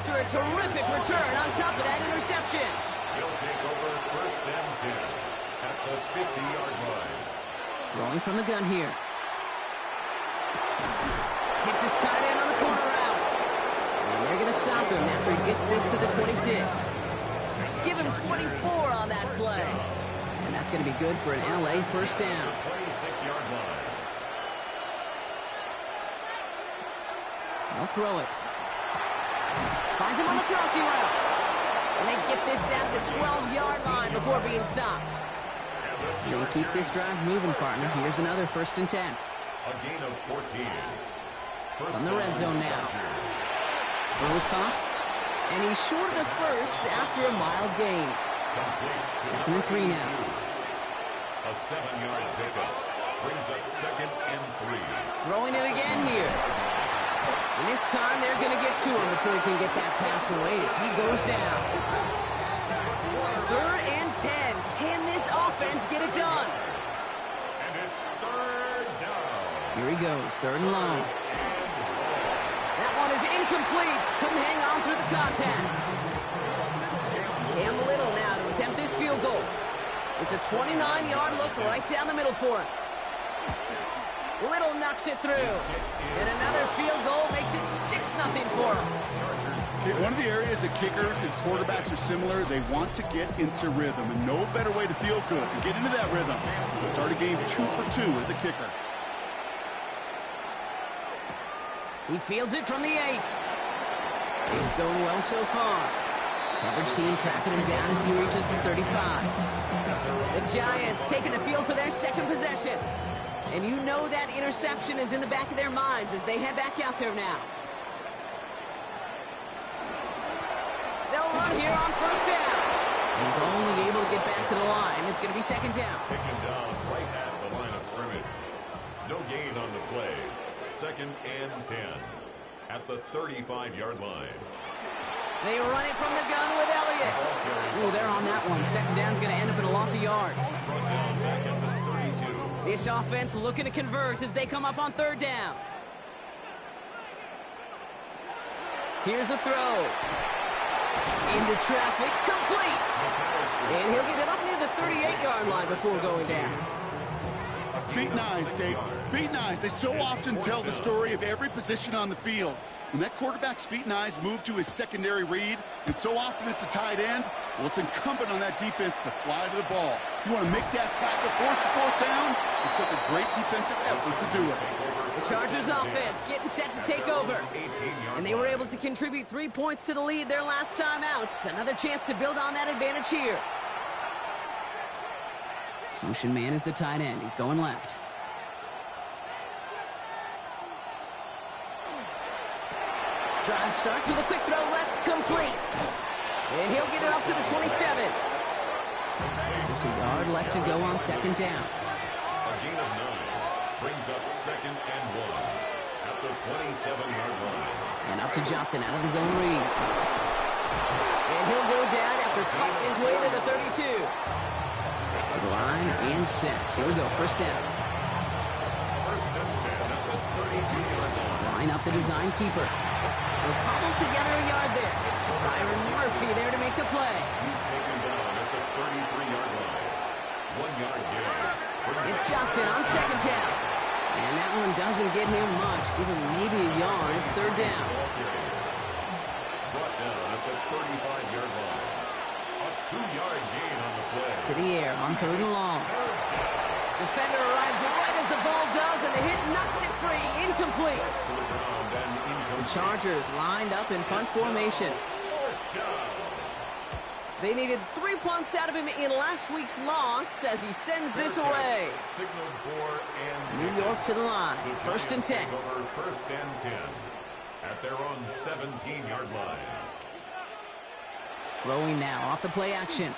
after a terrific return on top of that interception. He'll take over first and 10 at the 50-yard line. Throwing from the gun here. Hits his tight end on the corner route. And they're going to stop him after he gets this to the 26. Give him 24 on that play. And that's going to be good for an LA first down. 26-yard line. They'll throw it. Finds him on the crossing route. And they get this down to the 12-yard line before being stopped. They keep this drive moving, partner. Here's another first and 10. A gain of 14. From the red zone now. Throws caught. And he's short of the first after a mild gain. Second and 3 now. A 7-yard pickup brings up second and 3. Throwing it again here. And this time they're going to get to him before he can get that pass away as he goes down. Third and 10. Can this offense get it done? And it's third down. Here he goes, third and long. That one is incomplete. Couldn't hang on through the contact. Cam Little now to attempt this field goal. It's a 29-yard look right down the middle for him. Little knocks it through. And another field goal makes it 6-0 for him. One of the areas that kickers and quarterbacks are similar, they want to get into rhythm. And no better way to feel good and get into that rhythm than start a game 2 for 2 as a kicker. He fields it from the 8. It's going well so far. Coverage team tracking him down as he reaches the 35. The Giants taking the field for their second possession. And you know that interception is in the back of their minds as they head back out there now. They'll run here on first down. He's only able to get back to the line. It's going to be second down. Taken down right at the line of scrimmage. No gain on the play. Second and 10 at the 35-yard line. They run it from the gun with Elliott. Ooh, they're on that one. Second down's going to end up in a loss of yards. Brought down back at the 32. This offense looking to convert as they come up on third down. Here's a throw. Into traffic, complete. And he'll get it up near the 38-yard line before going down. Feet and eyes, Kate. Feet and eyes. They so often tell the story of every position on the field. When that quarterback's feet and eyes move to his secondary read, and so often it's a tight end, well, it's incumbent on that defense to fly to the ball. You want to make that tackle, force the fourth down? It took a great defensive effort to do it. The Chargers offense getting set to take over. And they were able to contribute 3 points to the lead their last time out. Another chance to build on that advantage here. Motion man is the tight end. He's going left. Drive start to the quick throw left, complete. And he'll get it up to the 27. Just a yard left to go on second down. A gain of 9 brings up second and 1 at the 27-yard line. And up to Johnson out of his own read. And he'll go down after fighting his way to the 32. To the line and set. Here we go, first down. First and 10 at the 32-yard line. Line up the design keeper. They'll cobble together a yard there. Byron Murphy there to make the play. He's taken down at the 33-yard line. 1-yard gain. It's Johnson on second down. And that one doesn't get him much. Give him maybe a yard. It's third down. Brought down at the 35-yard line. A 2-yard gain on the play. To the air on third and long. Defender arrives right as the ball does, and the hit knocks it free. Incomplete. To the ground and The Chargers lined up in punt formation. They needed 3 punts out of him in last week's loss as he sends this away. Signaled for and New York to the line. First and 10. over first and 10 at their own 17-yard line. Throwing now off the play action.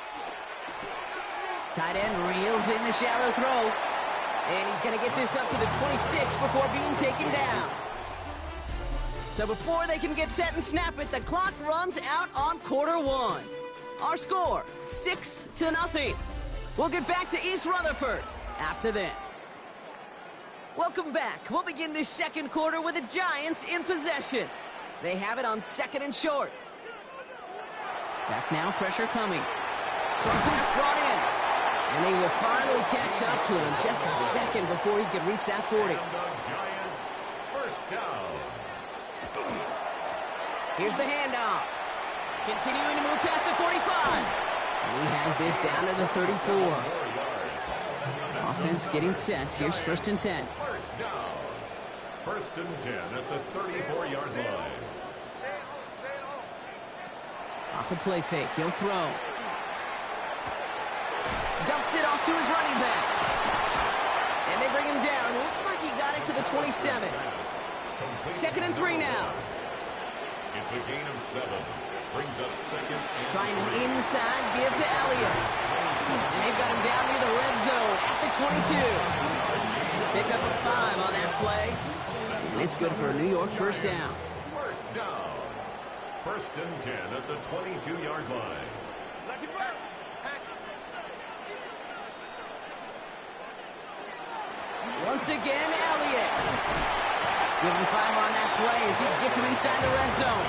Tight end reels in the shallow throw. And he's going to get this up to the 26 before being taken down. So before they can get set and snap it, the clock runs out on quarter one. Our score, 6-0. We'll get back to East Rutherford after this. Welcome back. We'll begin this second quarter with the Giants in possession. They have it on 2nd and short. Back now, pressure coming. Short pass brought in. And they will finally catch up to him just a second before he could reach that 40. And the Giants, first down. Here's the handoff. Continuing to move past the 45. And he has this down to the 34. Offense getting set. Here's 1st and 10. First down. 1st and 10 at the 34-yard line. Off the play fake. He'll throw. Dumps it off to his running back. And they bring him down. Looks like he got it to the 27. 2nd and 3 now. It's a gain of 7. Brings up 2nd and Trying an 3. inside give to Elliott. And they've got him down near the red zone at the 22. Pick up a 5 on that play. And it's good for a New York first down. First down. 1st and 10 at the 22-yard line. Once again, Elliott. Give him 5 on that play as he gets him inside the red zone.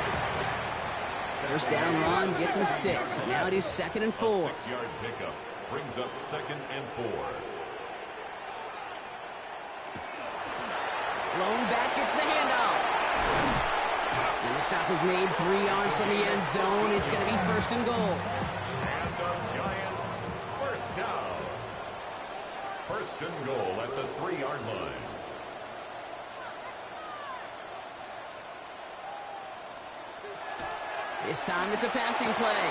First down run gets him 6. So now it is 2nd and 4. 6-yard pickup brings up 2nd and 4. Lone back gets the handoff. And the stop is made 3 yards from the end zone. It's going to be 1st and goal. And the Giants, first down. 1st and goal at the 3-yard line. This time it's a passing play.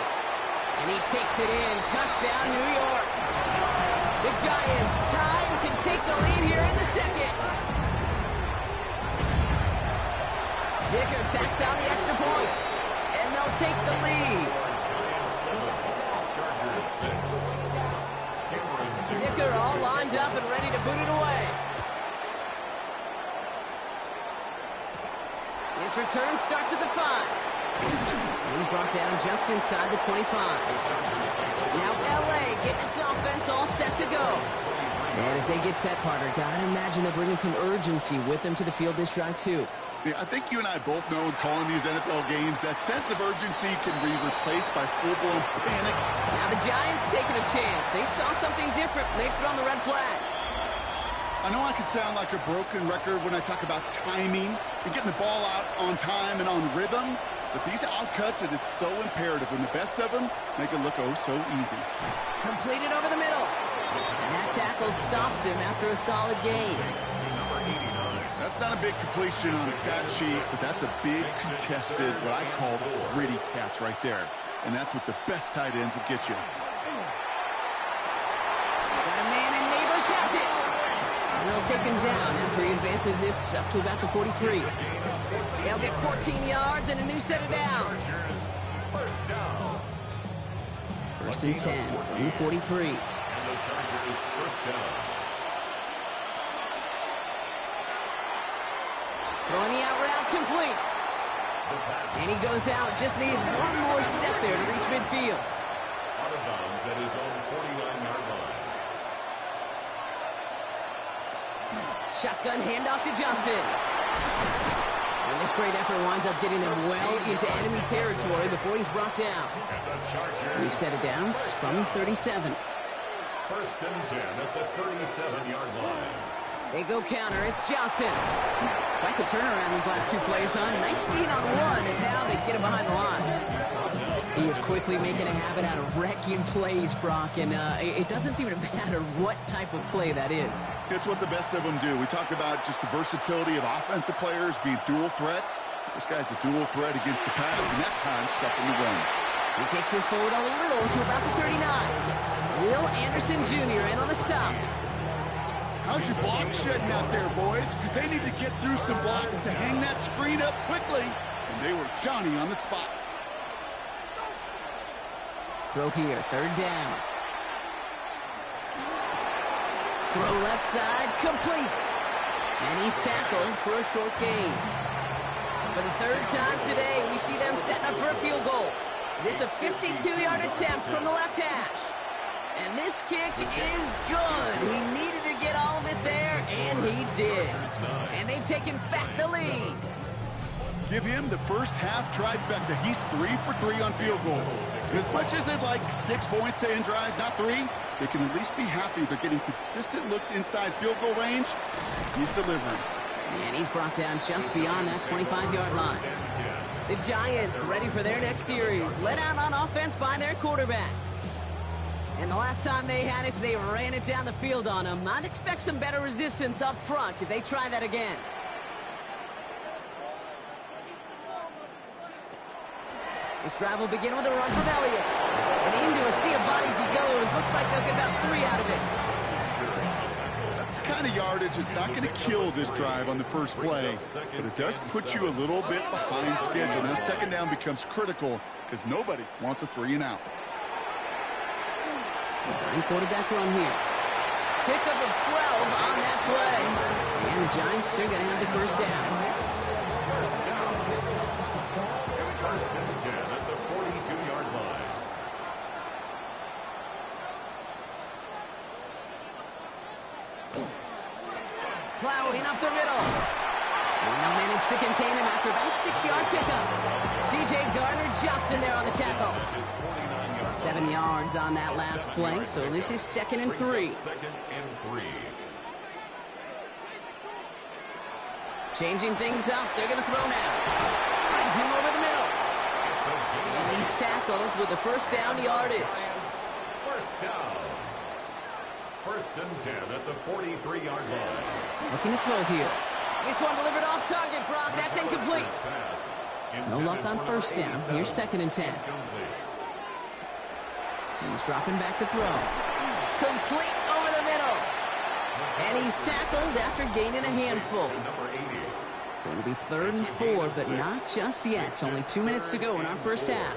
And he takes it in. Touchdown, New York. The Giants tie and can take the lead here in the 2nd. Dicker tacks on the extra point. And they'll take the lead. Giants 7, Chargers 6. Cameron Dicker all lined up and ready to boot it away. His return starts at the 5. And he's brought down just inside the 25. Now LA getting its offense all set to go. And as they get set, Carter, gotta imagine they're bringing some urgency with them to the field this drive too. Yeah, I think you and I both know in calling these NFL games that sense of urgency can be replaced by full-blown panic. Now the Giants taking a chance. They saw something different. They've thrown the red flag. I know I can sound like a broken record when I talk about timing and getting the ball out on time and on rhythm, but these outcuts, it is so imperative when the best of them make it look oh so easy. Completed over the middle. And that tackle stops him after a solid gain. That's not a big completion on the stat sheet, but that's a big contested, what I call gritty catch right there. And that's what the best tight ends will get you. Got a man and Neighbors has it. And they'll take him down after he advances this up to about the 43. They'll get 14 yards and a new set of downs. First down. 1st and 10 from the 43. And the Chargers first down. Throwing the out route complete. And he goes out. Just need one more step there to reach midfield. Out of bounds at his own 49-yard line. Shotgun handoff to Johnson. And this great effort winds up getting him well into enemy territory before he's brought down. And the Chargers. We've set it downs from the 37. 1st and 10 at the 37-yard line. They go counter. It's Johnson. Quite the turnaround these last 2 plays, huh? Nice gain on 1, and now they get him behind the line. He is quickly making a habit out of wrecking plays, Brock, and it doesn't seem to matter what type of play that is. It's what the best of them do. We talked about just the versatility of offensive players being dual threats. This guy's a dual threat against the pass, and that time stuffing the run. He takes this forward a little to about the 39. Will Anderson Jr. in on the stop. How's your block shedding out there, boys? Because they need to get through some blocks to hang that screen up quickly. And they were Johnny on the spot. Throw here, 3rd down. Throw left side, complete. And he's tackled for a short gain. For the 3rd time today, we see them setting up for a field goal. This a 52-yard attempt from the left hash. And this kick is good. He needed to get all of it there, and he did. And they've taken back the lead. Give him the first half trifecta. He's 3 for 3 on field goals. And as much as they'd like 6 points to end drives, not 3, they can at least be happy they're getting consistent looks inside field goal range. He's delivering. And he's brought down just beyond that 25-yard line. The Giants ready for their next series, led out on offense by their quarterback. And the last time they had it, they ran it down the field on him. I'd expect some better resistance up front if they try that again. This drive will begin with a run from Elliott. And into a sea of bodies he goes. Looks like they'll get about 3 out of it. That's the kind of yardage that's not going to kill this drive on the first play, but it does put you a little bit behind schedule. Now second down becomes critical because nobody wants a 3-and-out. Design quarterback run here. Pickup of 12 on that play. And the Giants are going to have the first down. First and 10 at the 42-yard line. Plowing up the middle. And they'll manage to contain him after about a 6-yard pickup. C.J. Gardner-Johnson there on the tackle. 7 yards on that last play, so this is 2nd and 3. Changing things up. They're going to throw now. Finds him over the middle. And he's tackled with the first down yardage. First down. First and 10 at the 43-yard line. Looking to throw here. This one delivered off target, Brock. That's incomplete. No luck on first down. Here's 2nd and 10. He's dropping back to throw. Complete over the middle. And he's tackled after gaining a handful. So it'll be 3rd and 4, but not just yet. Only 2 minutes to go in our first half.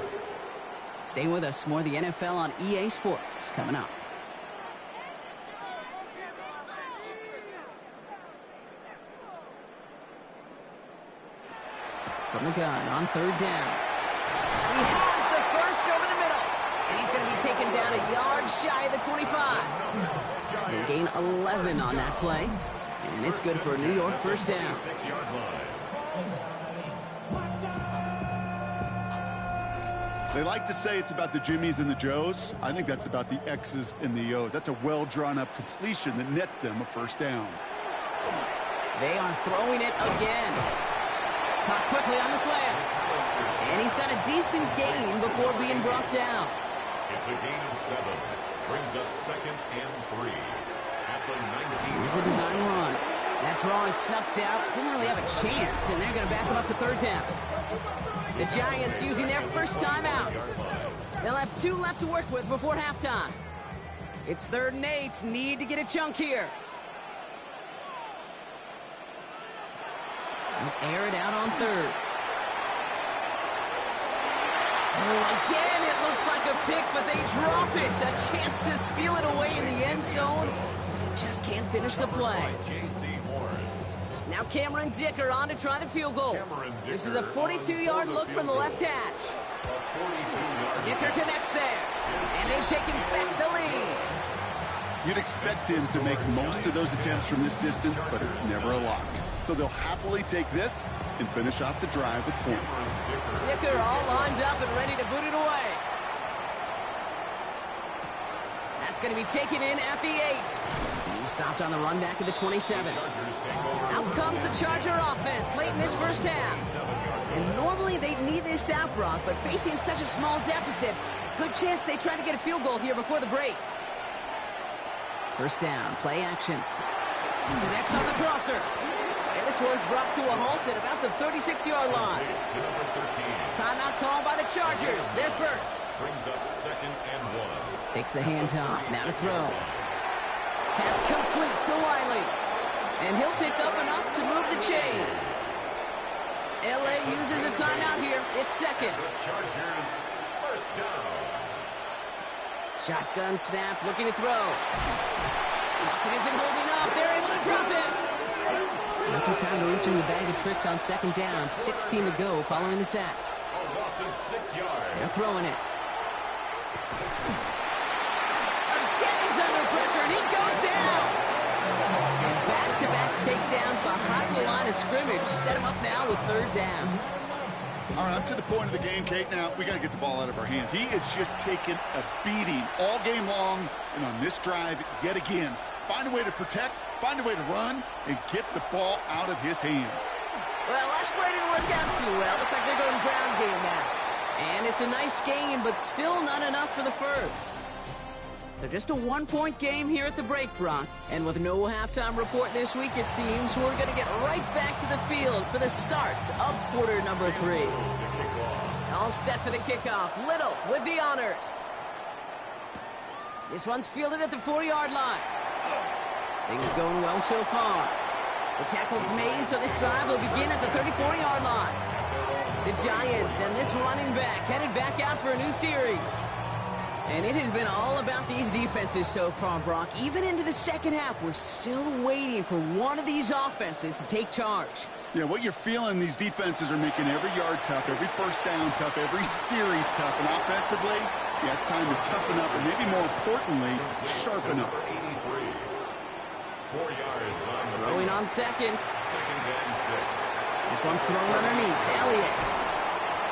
Stay with us. More of the NFL on EA Sports coming up. From the gun on 3rd down. He has the first over the middle. And he's going to be taken down a yard shy of the 25. He'll gain 11 on that play. And it's good for a New York first down. They like to say it's about the Jimmies and the Joes. I think that's about the X's and the O's. That's a well-drawn-up completion that nets them a first down. They are throwing it again. Caught quickly on the slant. And he's got a decent gain before being brought down. It's a gain of 7. Brings up 2nd and 3. At the 19. Here's a design run. That draw is snuffed out. Didn't really have a chance, and they're going to back him up to 3rd down. The Giants using their first timeout. They'll have 2 left to work with before halftime. It's 3rd and 8. Need to get a chunk here. They'll air it out on 3rd. Oh, again, it looks like a pick, but they drop it. A chance to steal it away in the end zone. They just can't finish the play. Now Cameron Dicker on to try the field goal. This is a 42-yard look from the left hash. Dicker connects there. And they've taken back the lead. You'd expect him to make most of those attempts from this distance, but it's never a lock. So they'll happily take this and finish off the drive with points. Dicker all lined up and ready to boot it away. That's going to be taken in at the 8. He stopped on the run back at the 27. Out comes the Charger offense late in this first half. And normally they'd need this out, Brock, but facing such a small deficit, good chance they try to get a field goal here before the break. First down, play action. Connects on the crosser. And this one's brought to a halt at about the 36-yard line. Timeout called by the Chargers. They're first. Brings up 2nd and 1. Takes the handoff. Now to throw. Pass complete to Wiley. And he'll pick up enough to move the chains. LA uses a timeout here. It's 2nd. The Chargers first down. Shotgun snap, looking to throw. Lockett isn't holding up. They're able to drop it. Good time to reach in the bag of tricks on 2nd down. 16 to go following the sack. A loss of 6 yards. They're throwing it. Again, he's under pressure, and he goes down. And back-to-back takedowns behind the line of scrimmage. Set him up now with 3rd down. All right, up to the point of the game, Kate. Now, we got to get the ball out of our hands. He is just taking a beating all game long, and on this drive, yet again, find a way to protect, find a way to run, and get the ball out of his hands. Well, last play didn't work out too well. Looks like they're going ground game now. And it's a nice game, but still not enough for the first. So just a 1-point game here at the break, Brock. And with no halftime report this week, it seems we're going to get right back to the field for the start of quarter number 3. All set for the kickoff. Little with the honors. This one's fielded at the 40-yard line. Things going well so far. The tackle's made, so this drive will begin at the 34-yard line. The Giants and this running back headed back out for a new series. And it has been all about these defenses so far, Brock. Even into the second half, we're still waiting for one of these offenses to take charge. Yeah, what you're feeling, these defenses are making every yard tough, every first down tough, every series tough. And offensively, yeah, it's time to toughen up, and maybe more importantly, sharpen up. 4 yards on the Throwing on seconds. 2nd and 6. This one's thrown underneath. Elliott.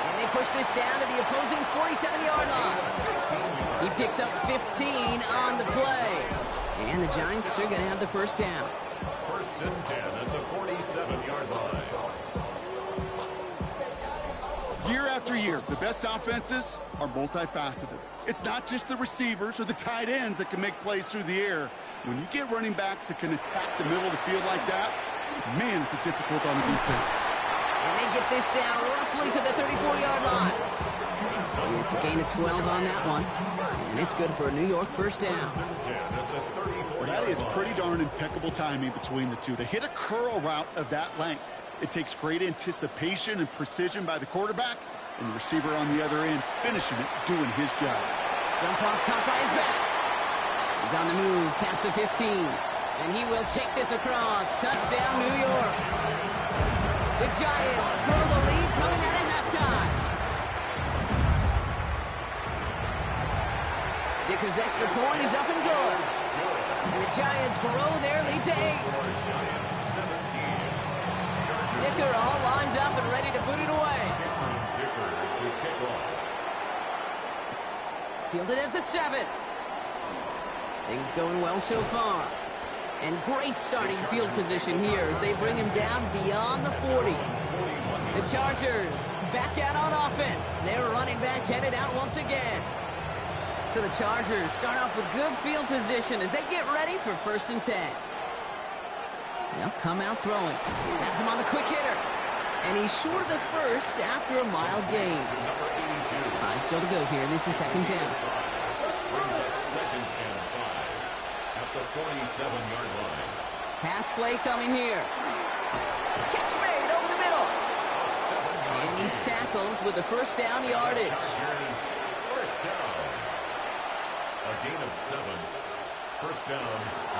And they push this down to the opposing 47-yard line. He picks up 15 on the play. And the Giants are going to have the first down. 1st and 10 at the 47-yard line. Year after year, the best offenses are multifaceted. It's not just the receivers or the tight ends that can make plays through the air. When you get running backs that can attack the middle of the field like that, man, it's difficult on the defense. And they get this down roughly to the 34-yard line. And it's a gain of 12 on that one. And it's good for a New York first down. Well, that is pretty darn impeccable timing between the two. To hit a curl route of that length, it takes great anticipation and precision by the quarterback, and the receiver on the other end finishing it, doing his job. Dump off caught by his back. He's on the move past the 15. And he will take this across. Touchdown, New York. The Giants grow the lead coming out of halftime. Dicker's extra point is up and good. And the Giants grow their lead to 8. Dicker all lined up and ready to boot it away. Fielded at the 7. Things going well so far. And great starting field position here as they bring him down beyond the 40. The Chargers back out on offense. Their running back headed out once again. So the Chargers start off with good field position as they get ready for 1st and 10. They'll come out throwing. Has him on the quick hitter. And he's short of the first after a mile gain. 5 still to go here. This is 2nd down. Brings up 2nd and 5 at the 47-yard line. Pass play coming here. Catch made over the middle. And he's tackled with the first down yardage. Chargers, first down. A gain of 7. First down.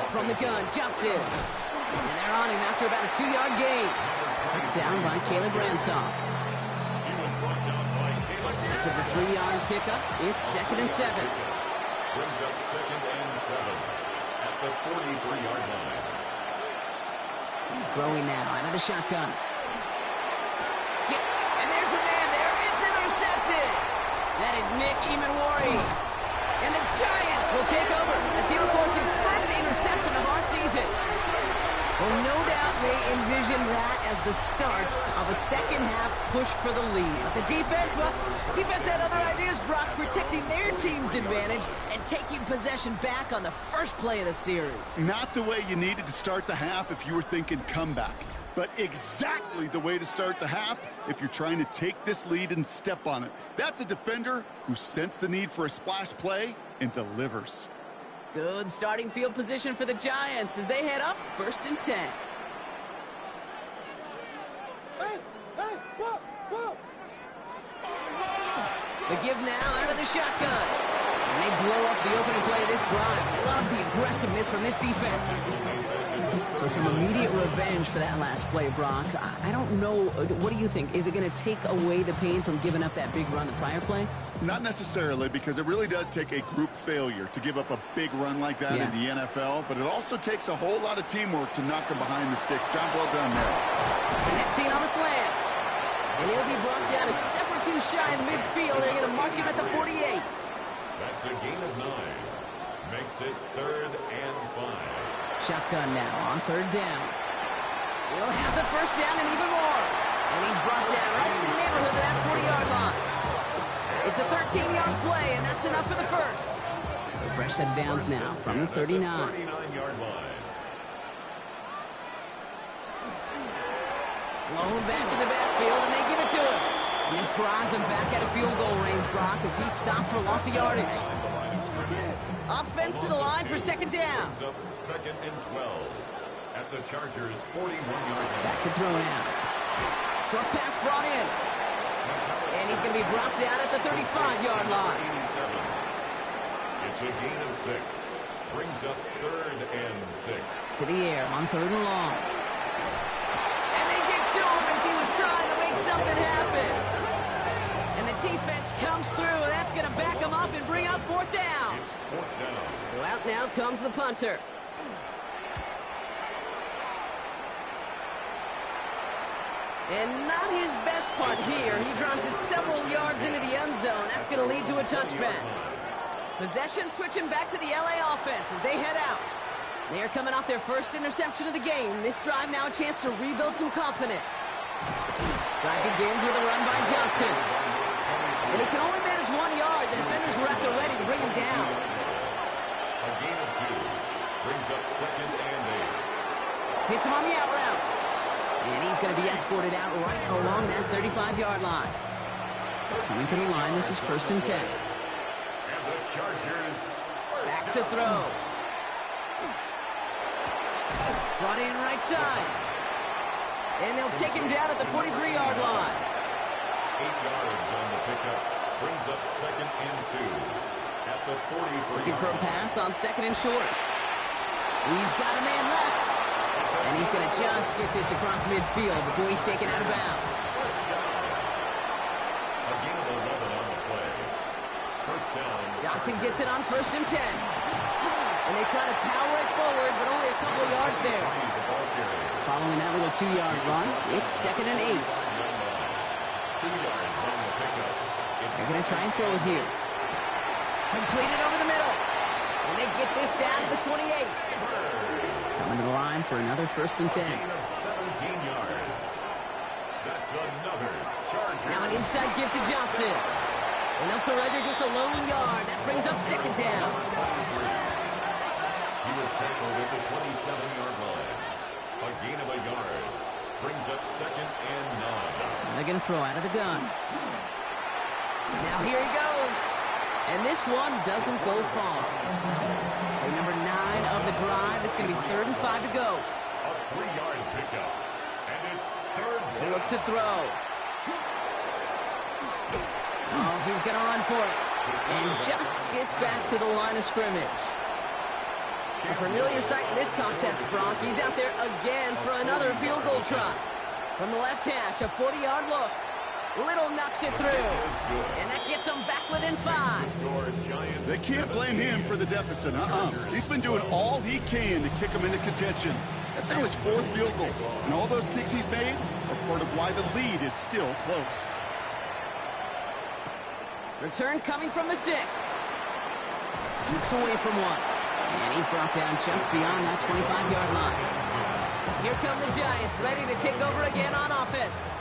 From the gun, Johnson. And they're on him after about a 2-yard gain. Down by Caleb Ransom. He was brought down by Caleb. After the 3-yard pickup, it's 2nd and 7. Brings up 2nd and 7 at the 43-yard line. Throwing now out of the shotgun. And there's a man there. It's intercepted. That is Nick Emanwari. And the Giants will take over as he records his first interception of our season. Well, no doubt they envision that as the start of a second-half push for the lead. But the defense had other ideas, Brock, protecting their team's advantage and taking possession back on the first play of the series. Not the way you needed to start the half if you were thinking comeback, but exactly the way to start the half if you're trying to take this lead and step on it. That's a defender who sensed the need for a splash play and delivers. Good starting field position for the Giants as they head up 1st and 10. The give now out of the shotgun. And they blow up the opening play of this drive. Love the aggressiveness from this defense. So some immediate revenge for that last play, Brock. I don't know. What do you think? Is it going to take away the pain from giving up that big run the prior play? Not necessarily, because it really does take a group failure to give up a big run like that in the NFL, but it also takes a whole lot of teamwork to knock them behind the sticks. Job well done there. Connecting on the slant. And he'll be brought down a step or two shy in midfield. They're going to mark him at the 48. That's a gain of 9. Makes it 3rd and 5. Shotgun now on 3rd down. We'll have the first down and even more. And he's brought down right in the neighborhood of that 40-yard line. It's a 13-yard play, and that's enough for the first. So fresh set of downs now from the 39. 39-yard line. Blown back in the backfield, and they give it to him. And this drives him back at a field goal range, Brock, as he stopped for loss of yardage. Offense to the line for 2nd down. 2nd and 12 at the Chargers' 41-yard line. Back to throw now. Short pass brought in. And he's going to be brought down at the 35-yard line. 87. It's a gain of 6. Brings up 3rd and 6. To the air on 3rd and long. And they get to him as he was trying to make something happen. And the defense comes through. That's going to back him up and bring up 4th down. It's 4th down. So out now comes the punter. And not his best punt here. He drives it several yards into the end zone. That's going to lead to a touchback. Possession switching back to the LA offense as they head out. They are coming off their first interception of the game. This drive now a chance to rebuild some confidence. Drive begins with a run by Johnson. And he can only manage 1 yard. The defenders were at the ready to bring him down. A gain of 2. Brings up 2nd and 8. Hits him on the out route. And he's going to be escorted out right along that 35-yard line. Coming to the line, this is 1st and 10. And the Chargers Back to throw. Brought in right side. And they'll take him down at the 43-yard line. 8 yards on the pickup. Brings up 2nd and 2 at the 43. Looking for a pass on 2nd and short. He's got a man left. And he's going to just get this across midfield before he's taken out of bounds. A gain of 11 on the play. 1st down. Johnson gets it on 1st and 10. And they try to power it forward, but only a couple of yards there. Following that little 2-yard run, it's 2nd and 8. 2 yards on the pickup. They're going to try and throw it here. Completed over the middle. And they get this down to the 28. Coming to the line for another 1st and 10. Gain of 17 yards. That's another Charger. Now an inside give to Johnson. And they'll surrender just a lone yard. That brings up 2nd down. He was tackled at the 27-yard line. A gain of a yard. Brings up 2nd and 9. They're going to throw out of the gun. Now here he goes. And this one doesn't go far. Play number 9 of the drive. This is going to be 3rd and 5 to go. A 3-yard pickup. And it's 3rd They down. look to throw. Oh, he's going to run for it. And just gets back to the line of scrimmage. A familiar sight in this contest, Brock. He's out there again for another field goal try. From the left hash, a 40-yard look. Little knocks it through. And that gets them back within 5. They can't blame him for the deficit. He's been doing all he can to kick them into contention. That's now his 4th field goal. And all those kicks he's made are part of why the lead is still close. Return coming from the 6. Jukes away from one. And he's brought down just beyond that 25-yard line. Here come the Giants, ready to take over again on offense.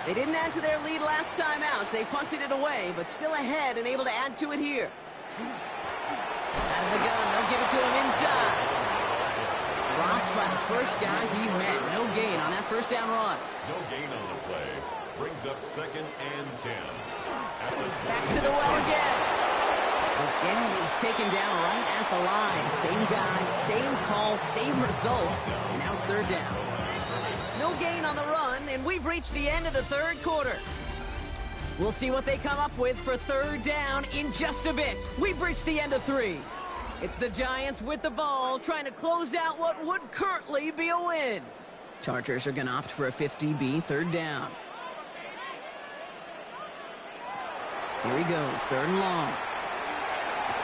They didn't add to their lead last time out, so they punted it away, but still ahead and able to add to it here. Out of the gun, they'll give it to him inside. Dropped by the first guy he met. No gain on that 1st down run. No gain on the play. Brings up 2nd and 10. Back to the well again. Again, he's taken down right at the line. Same guy, same call, same result. And now it's 3rd down. No gain on the run, and we've reached the end of the 3rd quarter. We'll see what they come up with for third down in just a bit. We've reached the end of 3. It's the Giants with the ball, trying to close out what would currently be a win. Chargers are going to opt for a 50-B third down. Here he goes, 3rd and long.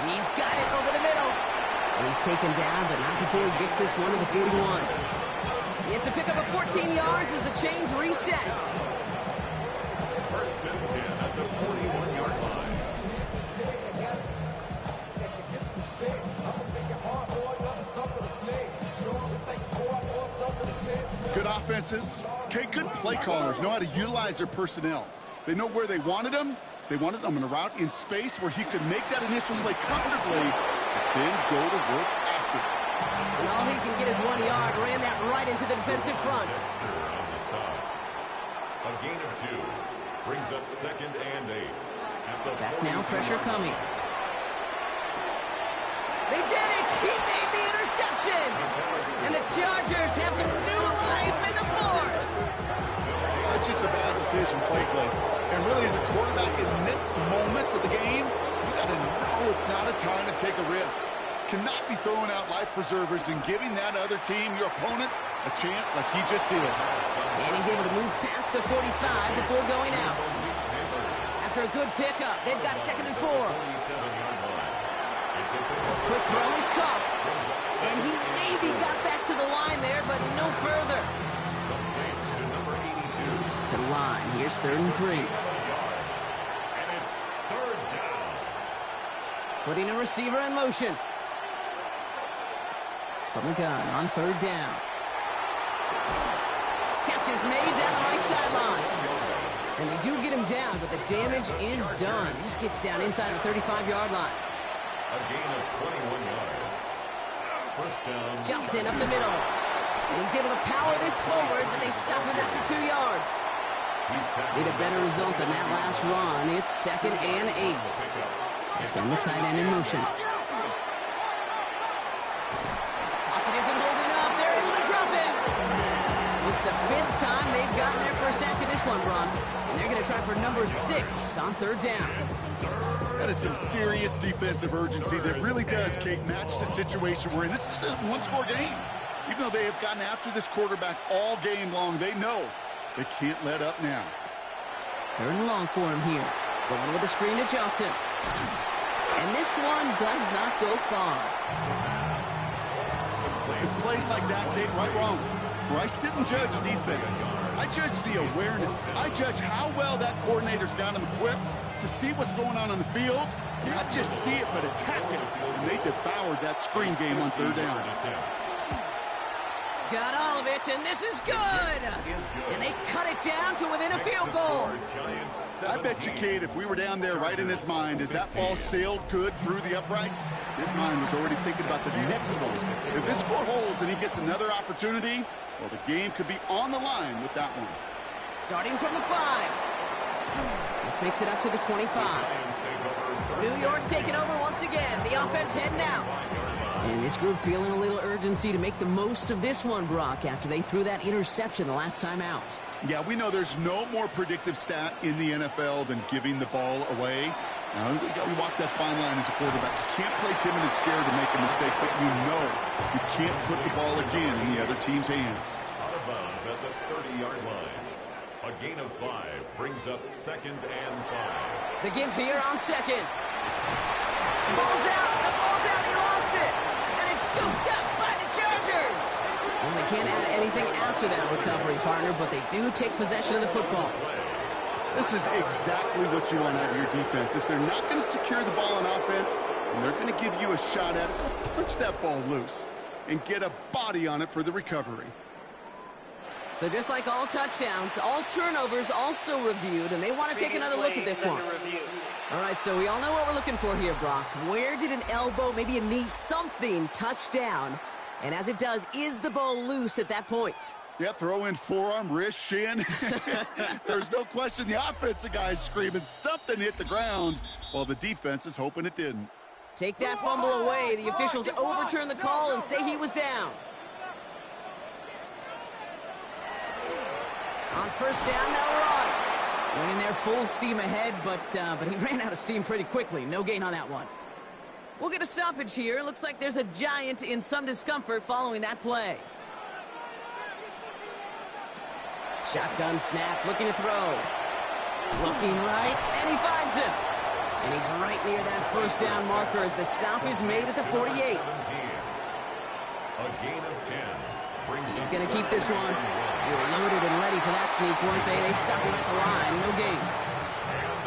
He's got it over the middle. And he's taken down, but not before he gets this one to the 41. It's a pickup of 14 yards as the chains reset. First and 10 at the 41-yard line. Good offenses. Okay, good play callers know how to utilize their personnel. They know where they wanted them. They wanted them in a route in space where he could make that initial play comfortably, but then go to work after it. And all he can get is 1 yard. Ran that right into the defensive front. On the stop. A gain of 2 brings up 2nd and 8. At the Back now, pressure coming. They did it! He made the interception! And the Chargers have some new life in the 4th. That's just a bad decision, frankly. And really, as a quarterback in this moment of the game, you got to know it's not a time to take a risk. Cannot be throwing out life preservers and giving that other team, your opponent, a chance like he just did. And he's able to move past the 45 before going out. After a good pickup, they've got 2nd and 4. Quick throw is caught. And he maybe got back to the line there, but no further. To the line. Here's 3rd and 3. And it's 3rd down. Putting a receiver in motion. From the gun on 3rd down. Catch is made down the right sideline. And they do get him down, but the damage is done. He just gets down inside the 35-yard line. A gain of 21 yards. First down. Johnson up the middle. And he's able to power this forward, but they stop him after 2 yards. Need a better result than that last run. It's 2nd and 8. Send the tight end in motion. Lockett isn't holding up. They're able to drop him. It's the 5th time they've gotten their first sack in this one, Brock. And they're going to try for number 6 on 3rd down. That is some serious defensive urgency that really does, Kate, match the situation we're in. This is a one-score game. Even though they have gotten after this quarterback all game long, they know they can't let up now. 3rd and long for him here. Going with a screen to Johnson. And this one does not go far. It's plays like that, Kate, right wrong. Where I sit and judge a defense. I judge the awareness. I judge how well that coordinator's got them equipped to see what's going on the field. Not just see it, but attack it. And they devoured that screen game on 3rd down. Got all of it, and this is good! And they cut it down to within a field goal. I bet you, Kate, if we were down there right in his mind, as that ball sailed good through the uprights, his mind was already thinking about the next one. If this score holds and he gets another opportunity, well, the game could be on the line with that one. Starting from the 5. This makes it up to the 25. New York taking over once again. The offense heading out. And this group feeling a little urgency to make the most of this one, Brock, after they threw that interception the last time out. Yeah, we know there's no more predictive stat in the NFL than giving the ball away. Now, we walk that fine line as a quarterback. You can't play timid and scared to make a mistake, but you know you can't put the ball again in the other team's hands. Out of bounds at the 30-yard line. A gain of 5 brings up 2nd and 5. The give here on 2nd. Ball's out. The ball's out. He lost it. And it's scooped up by the Chargers. Well, they can't add anything after that recovery, partner, but they do take possession of the football. This is exactly what you want out of your defense. If they're not going to secure the ball on offense, and they're going to give you a shot at it, punch that ball loose and get a body on it for the recovery. So just like all touchdowns, all turnovers also reviewed, and they want to take another look at this one. All right, so we all know what we're looking for here, Brock. Where did an elbow, maybe a knee, something touch down? And as it does, is the ball loose at that point? Yeah, throw in forearm, wrist, shin. There's no question the offensive guy's screaming something hit the ground while the defense is hoping it didn't. Take that fumble away. The officials overturn the call and say he was down. On 1st down, they'll run. Went in there full steam ahead, but he ran out of steam pretty quickly. No gain on that one. We'll get a stoppage here. Looks like there's a Giant in some discomfort following that play. Shotgun snap, looking to throw. Looking right, and he finds him. And he's right near that first down marker as the stop is made at the 48. A gain of 10. He's going to keep this one. They were loaded and ready for that sneak, weren't they? They stuck him at the line. No gain.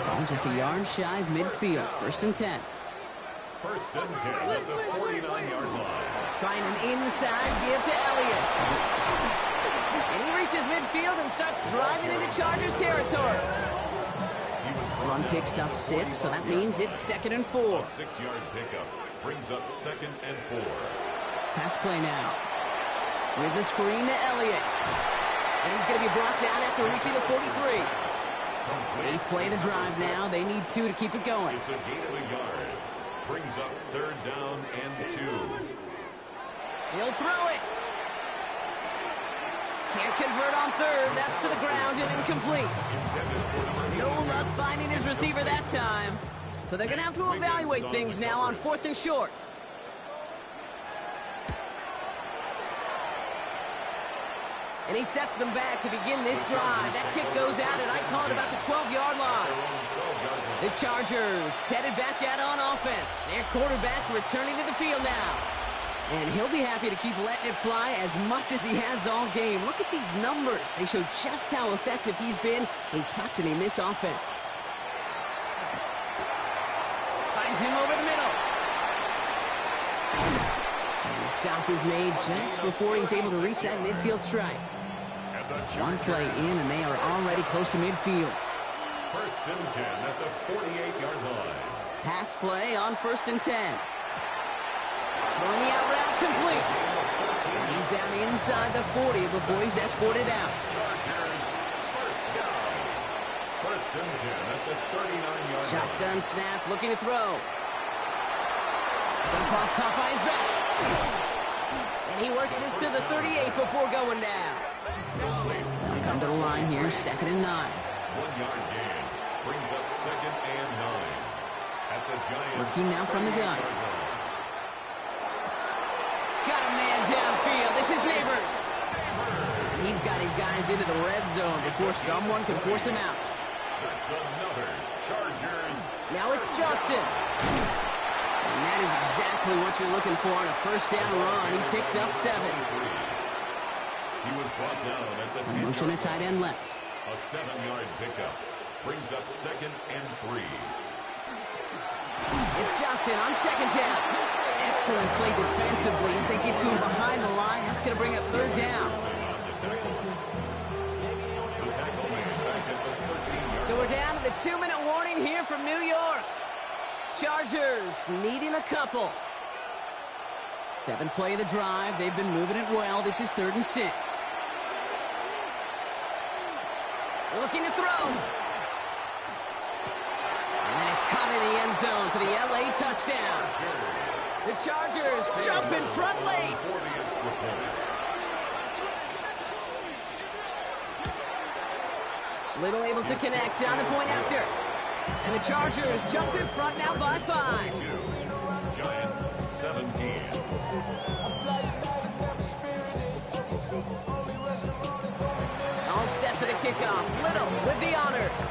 Ball just a yard shy of midfield. 1st and 10. 1st and 10 at the 49-yard line. Trying an inside give to Elliott. And he reaches midfield and starts driving into Chargers territory. Run picks up 6, so that means it's 2nd and 4. A 6-yard pickup brings up 2nd and 4. Pass play now. Here's a screen to Elliott. And he's going to be brought down after reaching the 43. 8th play of the drive now. They need 2 to keep it going. It's a gain of a yard. Brings up 3rd down and 2. He'll throw it. Can't convert on 3rd. That's to the ground and incomplete. No luck finding his receiver that time. So they're going to have to evaluate things now on 4th and short. And he sets them back to begin this drive. That kick goes out, and I call it about the 12-yard line. The Chargers headed back out on offense. Their quarterback returning to the field now. And he'll be happy to keep letting it fly as much as he has all game. Look at these numbers. They show just how effective he's been in captaining this offense. Finds him over the middle. And the stop is made just before he's able to reach that midfield strike. One play in, and they are already close to midfield. 1st and 10 at the 48-yard line. Pass play on 1st and 10. Throwing the out route complete. And he's down inside the 40 before he's escorted out. Chargers, 1st down. 1st and 10 at the 39-yard line. Shotgun snap, looking to throw. Jump off, caught by his back. And he works this to the 38 before going down. They'll come to the line here, 2nd and 9. 1-yard gain brings up 2nd and 9 at the Giants. Working now from the gun. Got a man downfield. This is Neighbors. He's got his guys into the red zone before someone can force him out. That's another Chargers. Now it's Johnson. And that is exactly what you're looking for on a 1st down run. He picked up 7. He was brought down at the 10-yard Motion a tight end left. A 7-yard pickup brings up 2nd and 3. It's Johnson on 2nd down. Excellent play defensively as they get to him behind the line. That's going to bring up 3rd down. So we're down to the 2-minute warning here from New York. Chargers needing a couple. 7th play of the drive. They've been moving it well. This is 3rd and 6. Looking to throw. And that is caught in the end zone for the LA touchdown. The Chargers jump in front late. Little able to connect on the point after. And the Chargers jump in front now by 5. Giants 17. All set for the kickoff. Little with the honors.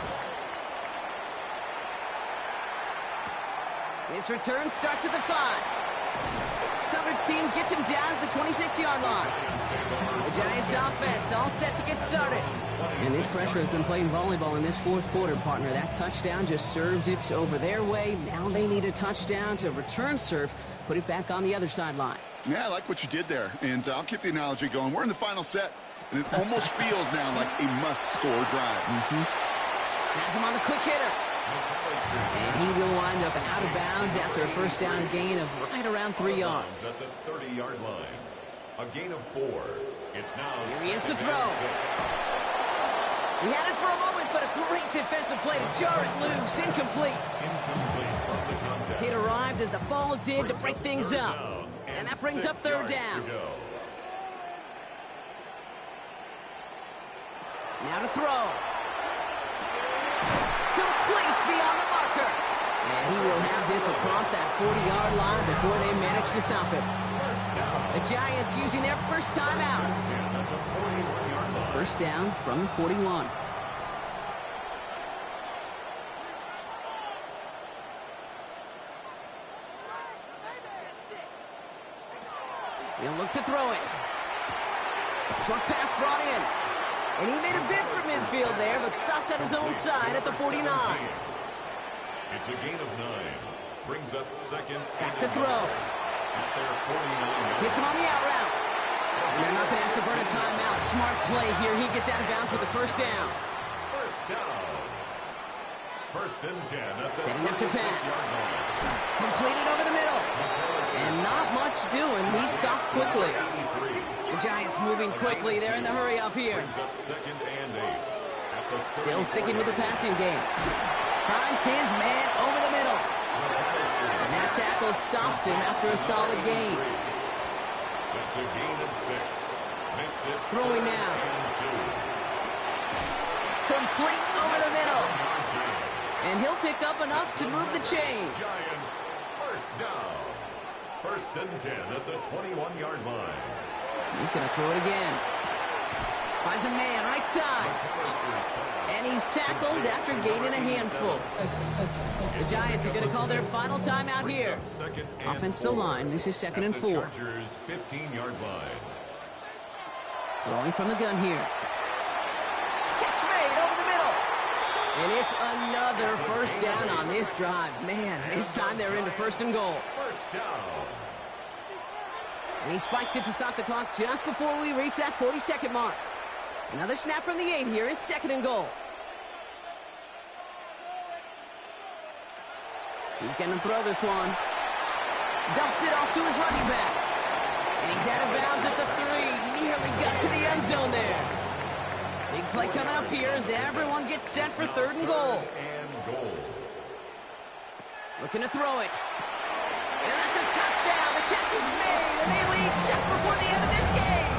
This return starts at the 5. Coverage team gets him down at the 26-yard line. The Giants offense all set to get started. And this pressure has been playing volleyball in this 4th quarter, partner. That touchdown just served it over their way. Now they need a touchdown to return serve, put it back on the other sideline. Yeah, I like what you did there. And I'll keep the analogy going. We're in the final set, and it almost feels now like a must-score drive. Has him on the quick hitter. And he will wind up out of bounds after a 1st down gain of right around 3 yards. At the 30-yard line. A gain of 4. It's now Here he is to throw. 6. He had it for a moment, but a great defensive play to jar it loose. Incomplete. It arrived as the ball did to break things up. And that brings up 3rd down. Now to throw. this across that 40-yard line before they manage to stop it. The Giants using their first timeout. First down from the 41. He'll look to throw it. Short pass brought in. And he made a bid for midfield there, but stopped on his own side at the 49. It's a gain of 9. Brings up second. Back to throw. At their 49. Hits him on the out route. And they're not going to have to burn a timeout. Smart play here. He gets out of bounds with the first down. First down. First and 10 at the Setting up to pass. 46-yard line. Completed over the middle. And not much doing. He stopped quickly. 83. The Giants moving quickly. They're in the hurry up here. Brings up second and 8. At the Still sticking with the passing game. Finds his man over the middle. And that tackle stops him after a solid gain. That's a gain of 6. Makes it Throwing now. Complete over the middle. And he'll pick up enough to move the chains. Giants first down. First and 10 at the 21-yard line. He's going to throw it again. Finds a man right side. And he's tackled after gaining a handful. The Giants are going to call their final timeout here. Offensive line. This is second and 4. Chargers 15-yard line. Throwing from the gun here. Catch made over the middle. And it's another first down on this drive. Man, this time they're into first and goal. First down. And he spikes it to stop the clock just before we reach that 40-second mark. Another snap from the 8 here. It's second and goal. He's going to throw this one. Dumps it off to his running back. And he's out of bounds at the 3. Nearly got to the end zone there. Big play coming up here as everyone gets set for third and goal. Looking to throw it. And that's a touchdown. The catch is made, and they lead just before the end of this game.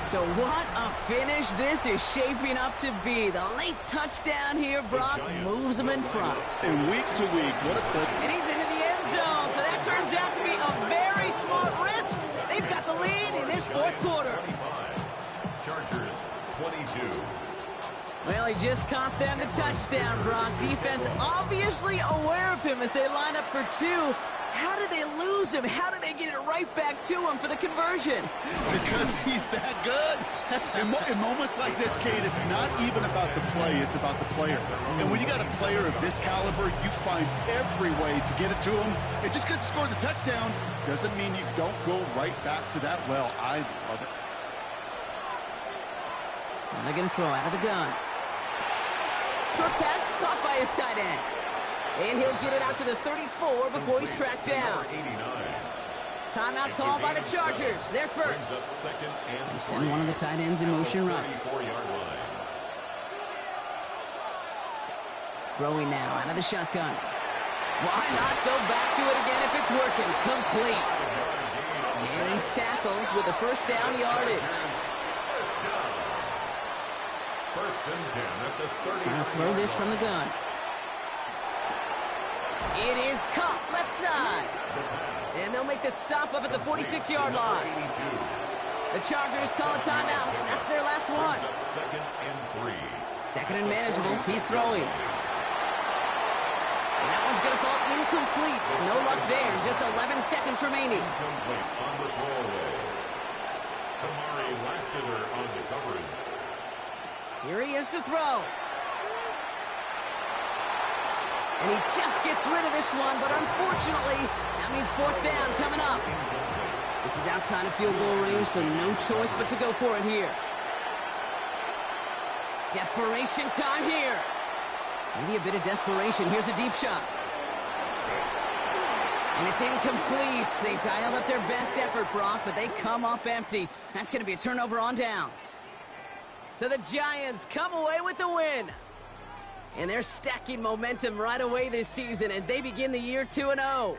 So what a finish this is shaping up to be. The late touchdown here, Brock, moves them in front. And week to week, what a clip. And he's into the end zone, so that turns out to be a very smart risk. They've got the lead in this fourth quarter. Chargers 22. Well, he just caught them the touchdown, Brock. Defense obviously aware of him as they line up for 2. How did they lose him? How did they get it right back to him for the conversion? Because he's that good. In moments like this, Kate, it's not even about the play, it's about the player. And when you got a player of this caliber, you find every way to get it to him. And just because he scored the touchdown doesn't mean you don't go right back to that well. I love it. And they're going to throw out of the gun. Short pass caught by his tight end. And he'll get it out to the 34 before he's tracked down. Timeout called by the Chargers. They're first. They send one of the tight ends in motion right. Throwing now out of the shotgun. Why not go back to it again if it's working? Complete. And he's tackled with the first down yardage. First and 10 at the 30. Trying to throw this from the gun. It is caught left side. And they'll make the stop up at the 46-yard line. The Chargers call a timeout. That's their last one. Second and 3. Second and manageable. He's throwing. And that one's going to fall incomplete. No luck there. Just 11 seconds remaining. Incomplete on the throwaway. Kamari Lassiter on the coverage. Here he is to throw. And he just gets rid of this one, but unfortunately, that means fourth down coming up. This is outside of field goal range, so no choice but to go for it here. Desperation time here. Maybe a bit of desperation. Here's a deep shot. And it's incomplete. They dialed up their best effort, Brock, but they come up empty. That's going to be a turnover on downs. So the Giants come away with the win. And they're stacking momentum right away this season as they begin the year 2-0.